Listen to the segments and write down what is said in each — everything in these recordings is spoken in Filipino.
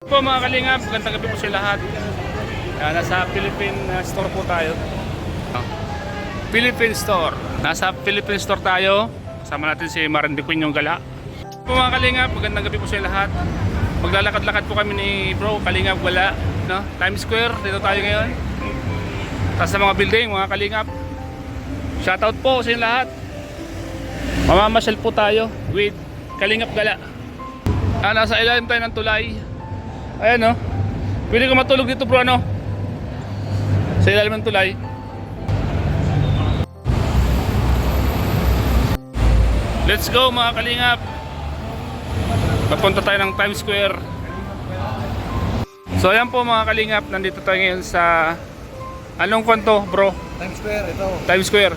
Po mga kalingap, magandang gabi po sa lahat. Nasa Philippine store po tayo. Philippine store. Nasa Philippine store tayo. Kasama natin si Marin de Queen yung gala. Po mga kalingap, magandang gabi po sa lahat. Maglalakad-lakad po kami ni bro, Kalingap Wala, no? Times Square, dito tayo ngayon. Tapos sa mga building, mga kalingap. Shoutout po sa inyo lahat. Mamamasyal po tayo with Kalingap Gala. Nasa ilalim tayo ng tulay. Ayan, no? Pwede ka matulog dito bro, ano? Sa ilalim ng tulay. Let's go mga kalingap. Papunta tayo ng Times Square. So ayan po mga kalingap, nandito tayo ngayon sa anong kwanto bro? Times Square, ito. Times Square.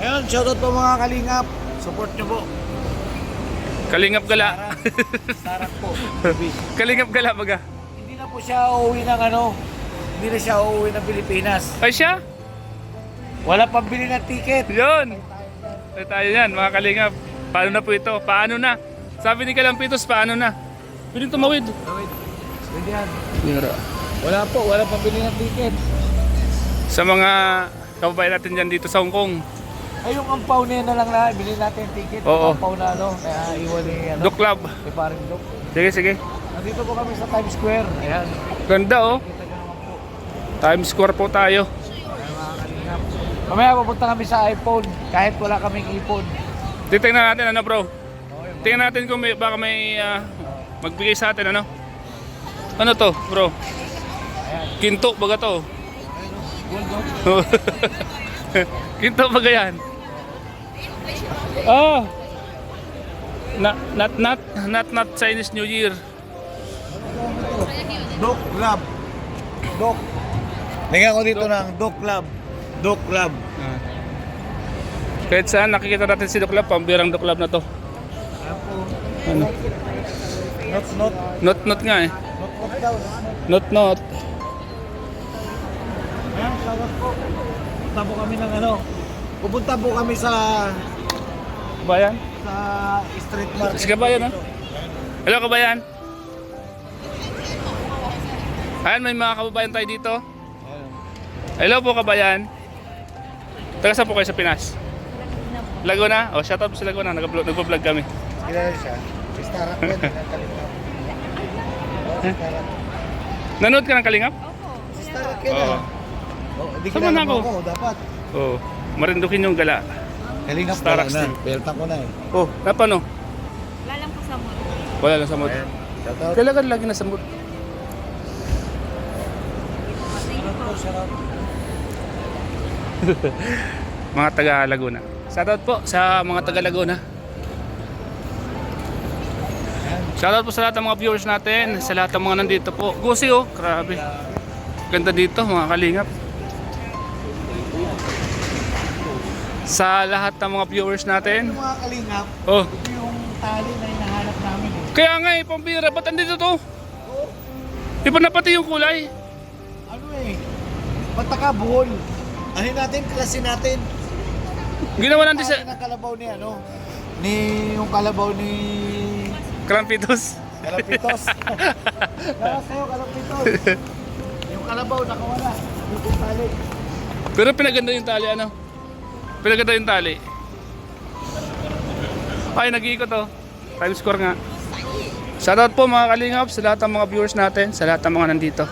Ayun, shoutout po mga kalingap. Support nyo po. Kalingap Gala. Sarap po. Kalingap Gala baga. Hindi na po siya uuwi ng hindi na siya uuwi ng Pilipinas. Ay siya? Wala pang bili ng ticket. Yun. Ay tayo yan mga kalingap. Paano na po ito? Paano na? Sabi ni Kalampitos, paano na? Pwede tumawid. Wait. Pwede yan. Mira. Wala pang bili ng ticket. Sa mga kababayan natin dyan dito sa Hong Kong. Ay, yung ampaw na yan na lang na. Bili natin ticket. Oo. Yung ampaw na kaya iwan ni Duk Club. Ni paring Duk. Sige, sige. Nandito po kami sa Times Square. Ayan. Ganda oh. Kita nyo naman po. Times Square po tayo. Ayan mga kalingap. Mamaya pupunta kami sa iPhone. Kahit wala kaming iPhone. Titingnan natin ano bro. Tingnan natin kung baka may magbigay sa atin ano. Ano to bro? Kinto baga to. Gold. Kinto baga yan. Oh. Not Chinese New Year. Dog Club. Dog. Tingnan ko dito ng Dog Club. Dog Club. Kahit saan nakikita natin si Duk Club, pambirang Duk Club na to. Ayan po. Ano? Not. Not nga eh. Not daw. Not. Ayan, salamat po. Punta po kami ng Pupunta po kami sa Kabayan? street market. Si Kabayan ha? Hello Kabayan. Ayan, may mga kababayan tayo dito. Hello po Kabayan. Taga saan po kayo sa Pinas? Laguna? O, shoutout po sa Laguna. Nagpo-vlog kami. Kilala siya. Si Starap yan. Nanood ka ng Kalingap? Si Starap yan. Oo. Di Sama na kilala ako. mo ako. Dapat. Oo. Marindukin yung gala. Kalingap Starap na. Steve. Pelta ko na eh. Oh, napano? Wala lang po sa mood. Wala lang sa mood. Shoutout. Kailangan lagi na sa mood. Sarap. Mga taga Laguna. Shoutout po sa mga taga Laguna. Shoutout po sa lahat ng mga viewers natin, sa lahat ng mga nandito po. Gusi oh, grabe. Ganda dito mga kalingap. Sa lahat ng mga viewers natin. Ito mga kalingap, Oh, ito yung tali na hinahanap namin eh. kaya nga eh, pambira, ba't andito to? Di ba napati yung kulay? Ano eh, pataka buhol. Ano natin, klase natin. Ginawa natin sa Tali ng kalabaw ni yung kalabaw ni Krampitos. Kalapitos. Kaya sa'yo, Kalapitos. Yung kalabaw, nakawala. Dito yung tali. Pero pinaganda yung tali ano? Pinaganda yung tali. Ay, nag-iikot oh. Times Square nga. Shoutout po mga kalingap sa lahat ng mga viewers natin, sa lahat ng mga nandito.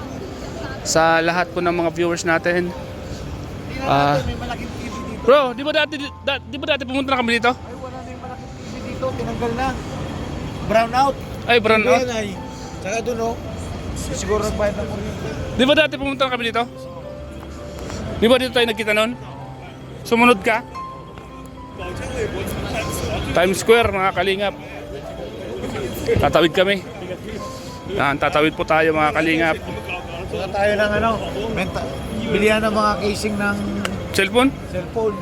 Sa lahat po ng mga viewers natin. Tingnan natin, may malaking TV dito. Bro, di ba dati pumunta na kami dito? Ay, wala na yung malaking TV dito. Tinanggal na. Brown out. Ay, brown out. Yan ay. Tsaka doon oh. Siguro nagbayad ng kuryente. Di ba dati pumunta na kami dito? Di ba dito tayo nagkita noon? Sumunod ka? Times Square mga kalingap. Tatawid kami. Yan, tatawid po tayo mga kalingap. Saka tayo ng bilihan ng mga casing ng Cellphone? cellphone.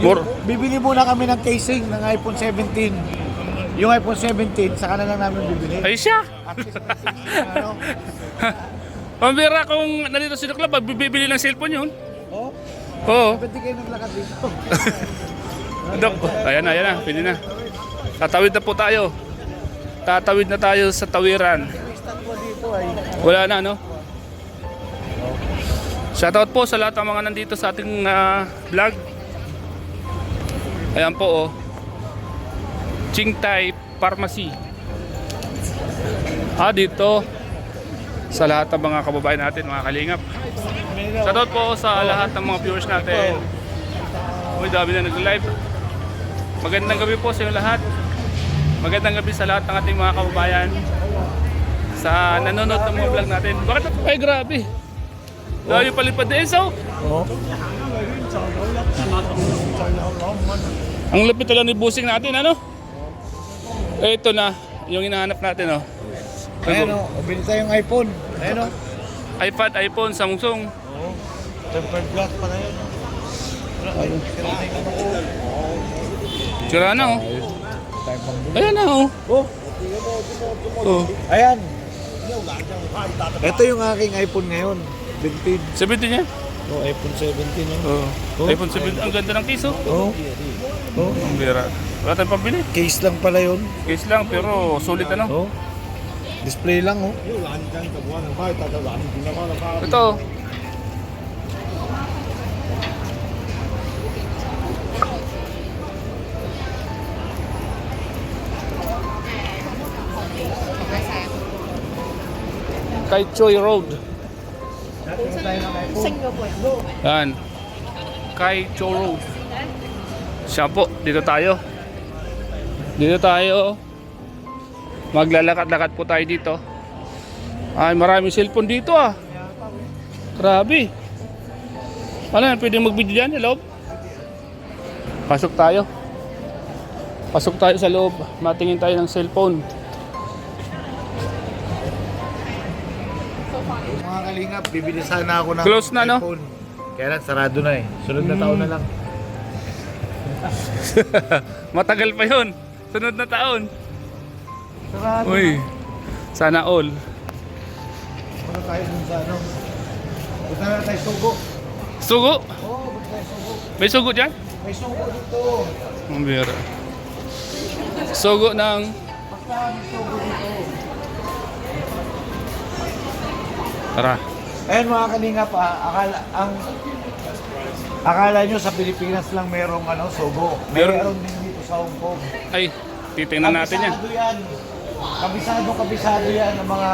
More. Bibili muna kami ng casing ng iPhone 17. Yung iPhone 17, saka na lang namin bibili. Ay siya! At least may casing na Pambira kung nandito si Club, bibili ng cellphone yun. Oh, Oo. ba't di kayo naglakad dito? Dok, ayan na, pwede na. Tatawid na po tayo. Tatawid na tayo sa tawiran. Stop po dito ay. Wala na, no? Shoutout po sa lahat ng mga nandito sa ating vlog. Ayan po, oh. Chingtai Pharmacy. Dito. Sa lahat ng mga kababayan natin, mga kalingap. Shoutout po sa lahat ng mga viewers natin. Uy, dami na nag-live. Magandang gabi po sa inyo lahat. Magandang gabi sa lahat ng ating mga kababayan sa nanonood ng mga vlog natin. Bakit? Ay, grabe. Layo palipad na Enzo. Oo. Ang lapit lang ni busing natin, ano? Ito na, yung hinahanap natin, oh. Ayan o, bili tayong iPhone. Ayan o. iPad, iPhone, Samsung. Oo. Tempered glass pa na yun. Sira na yung ano ko. Sira na, oh. Tayo pang bili. Ayan na, oh. Oh. Oh. Ayan. Ito yung aking iPhone ngayon. Vintage. 17 niya? Oh, iPhone 17 Oh. Oh. iPhone 7, ang ganda ng case, oh. Oh. Oh. Ang bira. Wala tayong pambili. Case lang pala yun. Case lang, pero sulit, ano? Oh. Display lang oh. Ito. Kay Choi Road. Yan. Kay Choi Road. Siya po, dito tayo. Dito tayo. Maglalakad-lakad po tayo dito. Ay, maraming cellphone dito ah. Grabe. Ano yan, pwede mag-video dyan, hello? Pasok tayo. Pasok tayo sa loob. Matingin tayo ng cellphone. Mga kalingap, bibili sana ako ng Close na, no? iPhone. Kaya lang, sarado na eh. Sunod na taon na lang. Matagal pa yun. Sunod na taon. Sarado. Uy, sana all. Punta tayo dun sa ano. Punta na tayo Sugo. Sugo? Oo, punta tayo Sugo. May sugo dyan? May Sugo dito. Ang bira. Sugo ng... Basta may Sugo dito. Tara. Ayan mga kalingap, akala nyo sa Pilipinas lang merong ano, Sugo. Meron din dito sa Hong Kong. Ay, titingnan natin yan. Kabisado yan. Kabisado yan ng mga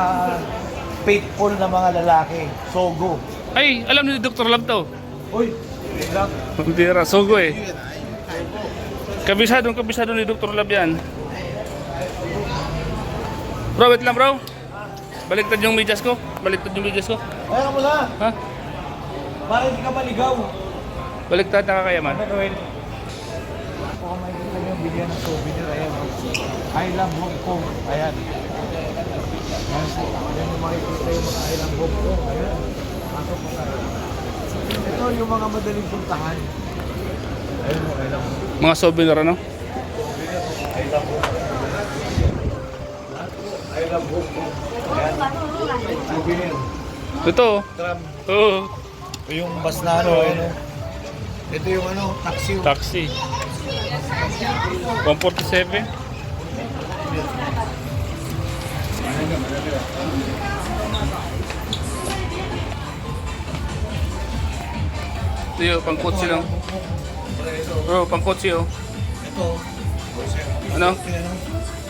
faithful na mga lalaki. Sogo. Ay, alam ni Dr. Love to. Uy, lang. Ang bira, sugo eh. Kabisado ni Dr. Love yan. Bro, wait lang bro. Baliktad yung medyas ko. Ayaw mo na. Ha? Para hindi ka maligaw. Baliktad, nakakayaman. Ano gawin? Kung makikita nyo yung bigyan ng souvenir, ayan. I love Hong Kong. Ayan. Ayan yung makikita yung mga I love Hong Kong. Ayan. Pasok mo tayo. Ito yung mga madaling puntahan. Ayun mo, I love Hong Kong. Mga souvenir ano? I love Hong Kong. I love Hong Kong. Ayan. Souvenir. Ito. Tram. Oo. Yung bus na ano, ano. Ito yung ano, taxi. Taxi. 147. Ito yung pangkotse lang. Bro, pangkotse oh. Ito. Ano?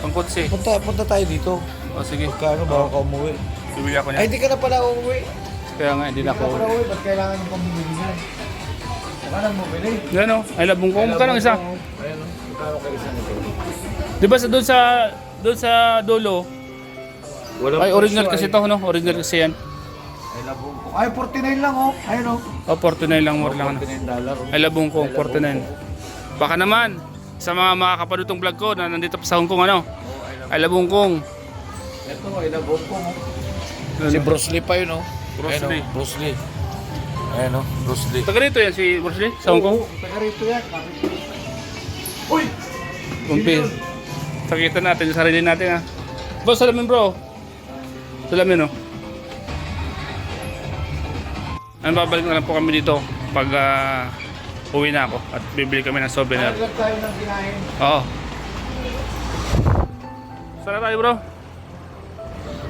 Pangkotse. Punta tayo dito. O sige, Kano bago ka umuwi? bibili ako Ay, niya. hindi ka na pala umuwi. Kaya nga, hindi na ako. Hindi ka na pala umuwi. Ba't kailangan mo pang bumili niyan? Baka nang bumili. Yan o, ay labong ko. Magkano ang isa? Ayan o. Magkano kayo isa nito? Di ba doon sa dulo? Ay, original kasi to, no? Original kasi yan. Ay, labong ko. Ay, 49 lang oh. Ayun o. O, 49 lang, more lang. Ano. $49. Ay labong ko, 49. Baka naman, sa mga makakapadutong vlog ko na nandito pa sa Hong Kong, ano? Ay labong kong. Ito, ay labong ko. Si Bruce Lee pa yun oh. Bruce Lee. Bruce Lee. Ayan o, Bruce Lee. Taga rito yan si Bruce Lee, sa Hong Kong. Taga rito yan. Uy! Kumpil. Sakita natin, yung sarili natin ha. Bro, salamin bro. Salamin oh. Ano, babalik na lang po kami dito pag uwi na ako at bibili kami ng souvenir. Naglag tayo ng kinain. Oo. Saan na tayo bro?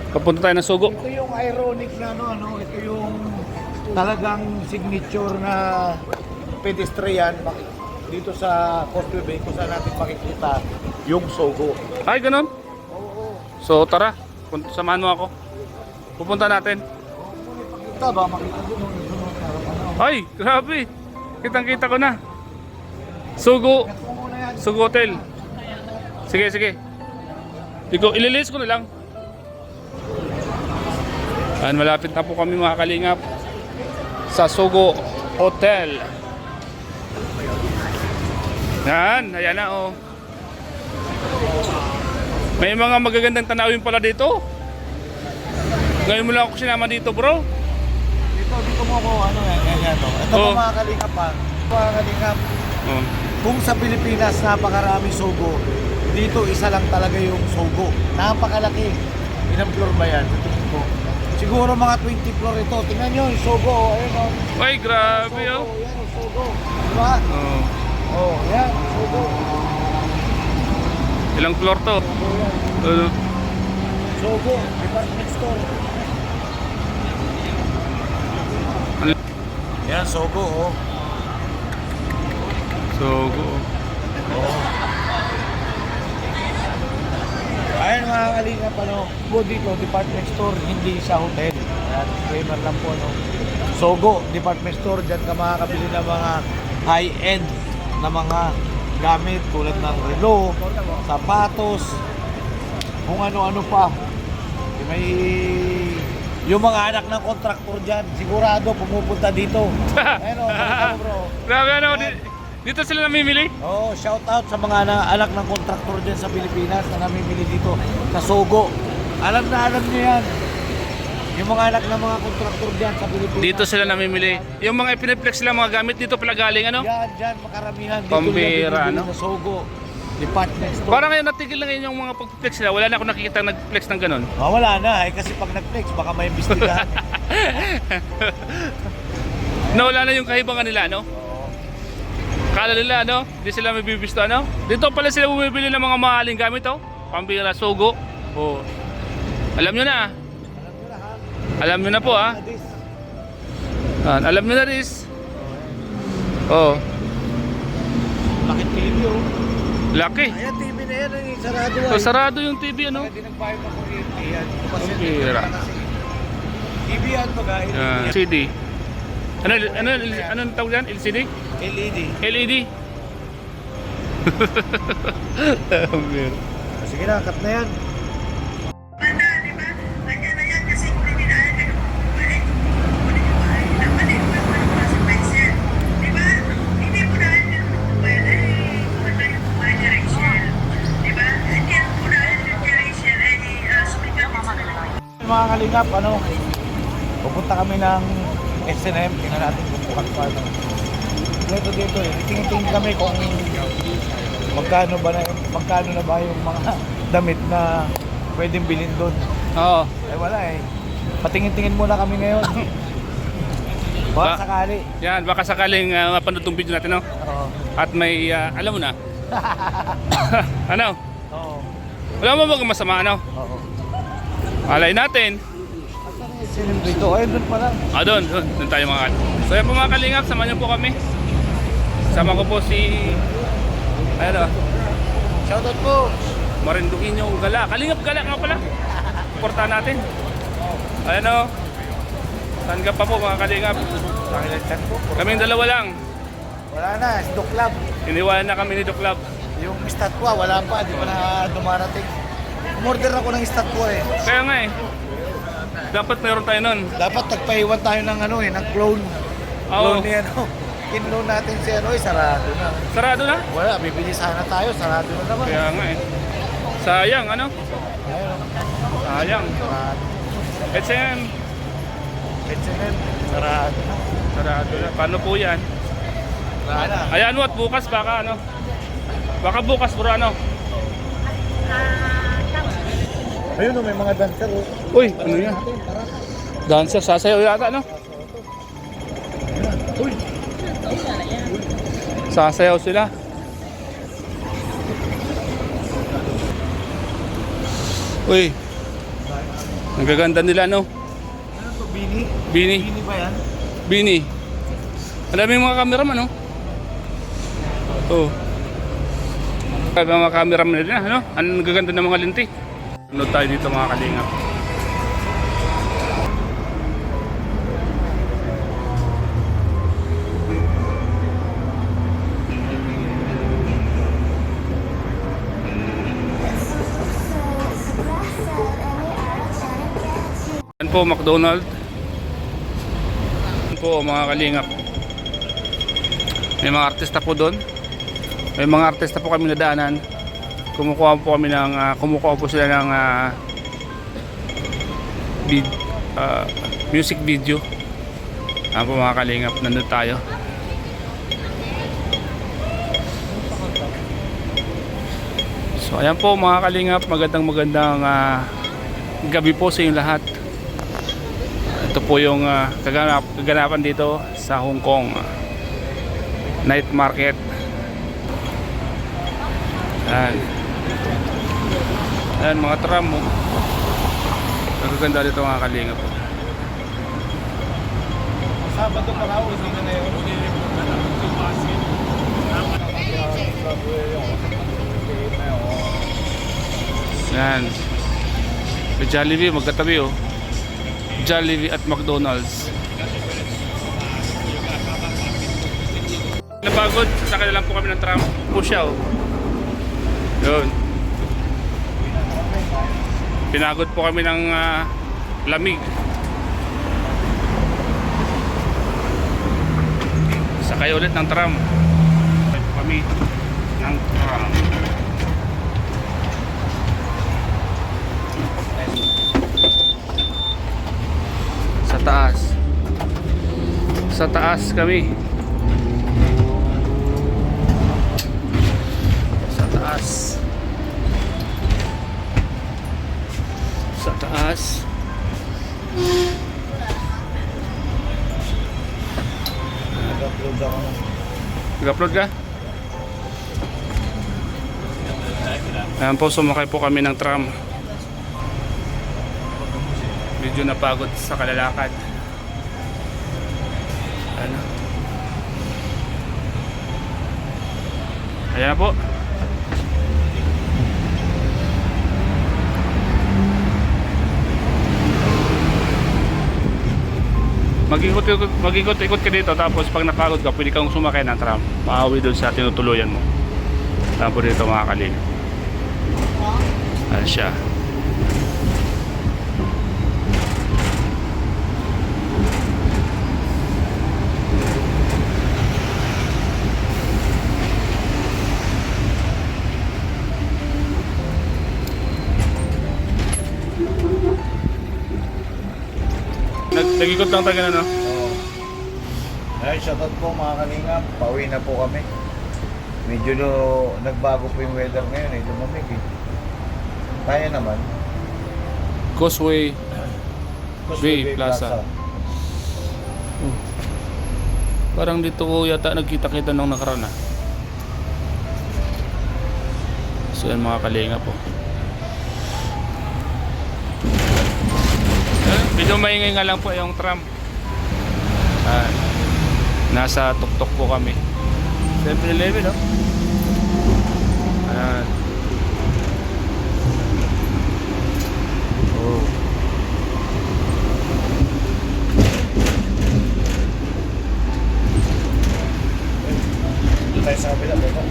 Papunta tayo ng Sugo. Ito yung ironic na ito yung talagang signature na pedestrian dito sa Causeway Bay kung saan natin makikita yung Sogo. Ay, ganun? Oo. So tara, samahan mo ako. Pupunta natin. Ito ba makita din yung sunod na harapan. Ay, grabe. Kitang-kita ko na. Sugo. Sugo Hotel. Sige, sige. Ililis ko na lang. Ayan, malapit na po kami mga kalingap sa Sugo Hotel. Yan, ayan na oh. May mga magagandang tanawin pala dito. Ngayon mo lang ako sinama dito, bro. Dito mo ako ganyan. Ito Oh. mga kalingap pa. Mga kalingap, Oh. kung sa Pilipinas napakaraming Sogo, dito isa lang talaga yung Sogo. Napakalaki. Ilang floor ba yan? Sa tingin ko. Siguro mga 20 floor ito. Tingnan nyo yung Sogo. Ayun o. Ay, grabe Sogo. oh. Yan yung Sogo. Diba? Oh. Oh, yan. Sogo. Ilang floor to? Sogo yan. Sogo. Department store. Yan, Sogo oh. Sugo. Ayan mga kalingap, po dito, department store, hindi siya hotel. Ayan, disclaimer lang po, Sogo, department store, dyan ka makakabili ng mga high-end na mga gamit tulad ng relo, sapatos, kung ano-ano pa. May yung mga anak ng kontraktor dyan, sigurado pumupunta dito. Ayan o, makita mo bro. Grabe ano, Ayan. dito sila namimili? Oh, shout out sa mga anak ng kontraktor dyan sa Pilipinas na namimili dito sa Sogo. Alam niyo yan. Yung mga anak ng mga kontraktor dyan sa Pilipinas. Dito sila namimili. Yung mga ipiniplex sila mga gamit dito pala galing ano? Yan, dyan, makaramihan. Dito Pambira, nila no? sa Sogo. Department store. Parang ngayon natigil na ngayon yung mga pag-flex nila. Wala na ako nakikita nag-flex ng ganun. Wala na kasi pag nag-flex baka may imbestigahan. Nawala na yung kahibangan nila, no? Kala nila, no? Hindi sila may bibisto, ano? Dito pala sila bumibili ng mga mahaling gamit, oh. Pambira, Sugo. Oh. Alam nyo na. Alam nyo na po, ah. Alam nyo na, Riz. Oh. Bakit TV oh? Laki. Ayan, TV na yan. Sarado So, sarado yung TV, ano? Hindi nagbayad ng kuryente yan. Pambira. TV yan baga. CD. Ano tawag yan? LCD? LED. LED? Sige na, cut na yan. Mga kalingap, pupunta kami ng S&M, tingnan natin kung bukas pa. Dito tingin kami kung magkano na ba yung mga damit na pwedeng bilhin doon. Oo. Eh wala eh. Patingin-tingin muna kami ngayon. Baka sakali. Yan, baka sakaling mapanood tong video natin, no? Oo. At may, alam mo na. Ano? Oo. Wala mo bang masama, ano? Oo. Alay natin. Asan yung S&M dito? Ayun doon pala. Doon tayo mga. So yan po mga kalingap, samahan niyo po kami. Sama ko po si, Shoutout po. Marinduquinho Gala. Kalingap Gala nga pala. Portahan natin. Ayan o. Saan ka pa po mga kalingap? Pakilantan po. Kaming dalawa lang. Wala na, Sdo Club. Iniwanan na kami ni Doc Lab. Yung estatwa, wala pa. Di pa na dumarating. Umorder ako ng estatwa eh. Kaya nga eh. Dapat meron tayo nun. Dapat nagpahiwan tayo ng ng clone. Oo. Clone ni Kinloan natin si sarado na. Sarado na? Wala, bibili sana tayo, sarado na naman. Kaya nga eh. Sayang ano? Ayun, Sayang. sarado. SM. H&M, sarado na. Sarado na. Paano po yan? Wala na. Ayan mo at bukas baka ano? Baka bukas bro ano? Ayun may mga dancer. Uy, ano yan? Dancer, sasayaw yata no? Uy, Sasayaw sila. Uy. Ang gaganda nila, no? Ano to, Bini? Bini. Bini ba yan? Bini. Ang daming mga cameraman, no? Oh. Mga cameraman nila, no? Ang gaganda ng mga linti. Ano tayo dito mga kalingap? Yan po, McDonald's. Yan po mga kalingap. May mga artista po doon. May mga artista po kami nadaanan. Kumukuha po kami ng kumukuha po sila ng music video. Yan po mga kalingap, nandun tayo. So ayan po mga kalingap, magandang gabi po sa inyong lahat. Ito po yung kaganapan dito sa Hong Kong night market. Ayan mga tram mo. Nagaganda dito mga kalingap po. Sabado pa raw, hindi ka na yun. Yan. Sa Jollibee, magkatabi oh. Jollibee at McDonald's. Napagod, sakay na lang po kami ng tram. Pusya oh. Yun. Pinagod po kami ng lamig. Sakay ulit ng tram. Sakay po kami ng tram. Sa taas. Sa taas kami. Sa taas. Sa taas. Nag-upload ako. Nag-upload ka? Ayan po, sumakay po kami ng tram. Medyo napagod sa kalalakad. Ano? Ayan po. Mag-ikot-ikot ka dito, tapos pag napagod ka, pwede kang sumakay ng tram. Maawi doon sa tinutuluyan mo. Tapos dito mga kaling. Ayan siya. Nag-ikot lang tayo na, no? Oo. Ay, shoutout po mga kalingap. Pauwi na po kami. Medyo nagbago po yung weather ngayon eh. Lumamig eh. Kaya naman. Causeway Bay Plaza. Parang dito ko yata nagkita-kita nung nakaraan na. So yan mga kalinga po. Medyo maingay nga lang po yung tram. Nasa tuktok po kami. 7-Eleven, no? Ayan. Oh. Doon tayo sa kabila, beba.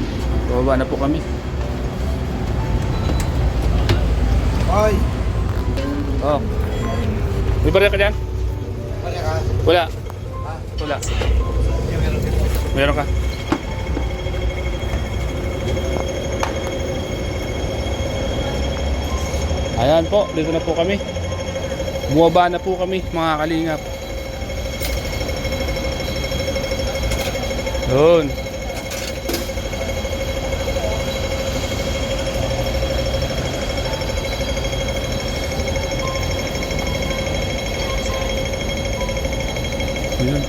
Bababa na po kami. Ay! Oh. May barya ka dyan? Kaya ka? Wala. Ha? Wala. Yung meron dito. Meron ka? Ayan po, dito na po kami. Bumaba na po kami mga kalingap. Doon. Ayan.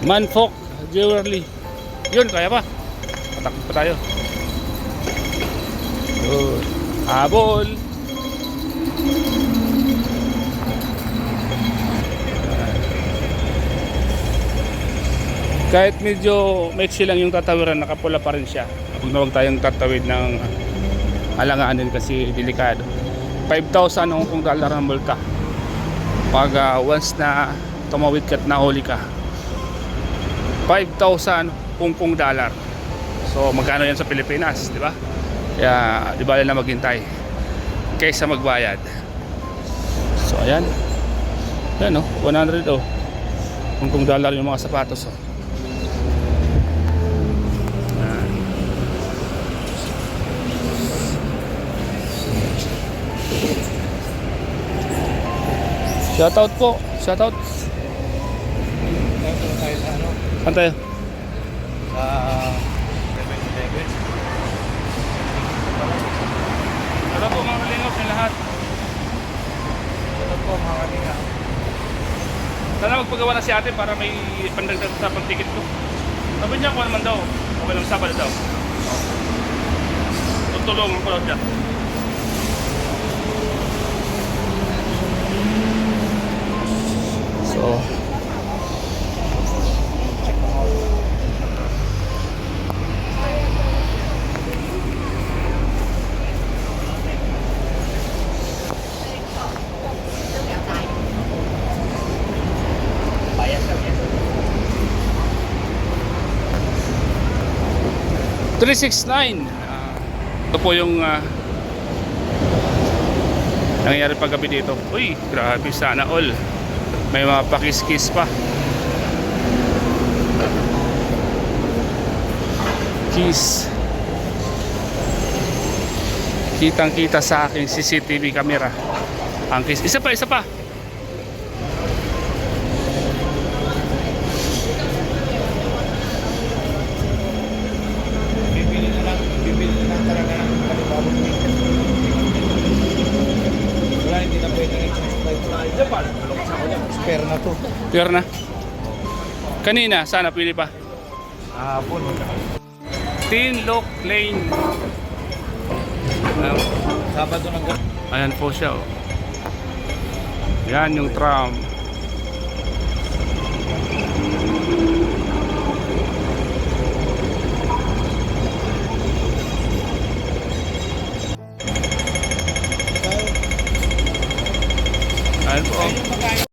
Manfok Jewelry. Yun, kaya pa. Patakot pa tayo. Yun. Habol. Kahit medyo maiksi lang yung tatawiran, nakapula pa rin siya. Huwag tayong tatawid ng alanganin kasi delikado. 5,000 Hong Kong dollar ang multa pag once na tumawid ka at nahuli ka. 5,000 Hong Kong dollar. So magkano yan sa Pilipinas, di ba? Kaya di bale na maghintay kaysa magbayad. So ayan. Ayan 100 Hong Kong dollar yung mga sapatos Ayan. Shoutout po. Shoutout. Tayo sa ano? Saan tayo? Sa 7-Eleven. Ano po mga kalingap yung lahat? Ito po mga kalinga. Sana magpagawa na si ate para may pandagdag sa pang-ticket ko. Sabi niya kung naman daw. Okay lang Sabado daw. Tutulungan ko daw siya. So $369. Ito po yung nangyayari paggabi dito. Uy, grabe, sana all. May mga pakis-kis pa. Kiss. Kitang-kita sa aking CCTV camera. Ang kiss. Isa pa, isa pa. Bibili na lang talaga ng kalibabong ticket. Wala, hindi na pwede ng spare na to. Clear na. Kanina, sana pili pa. Hapon. Tin Lock Lane. Sabado ng gabi. Ayan po siya. Yan yung tram.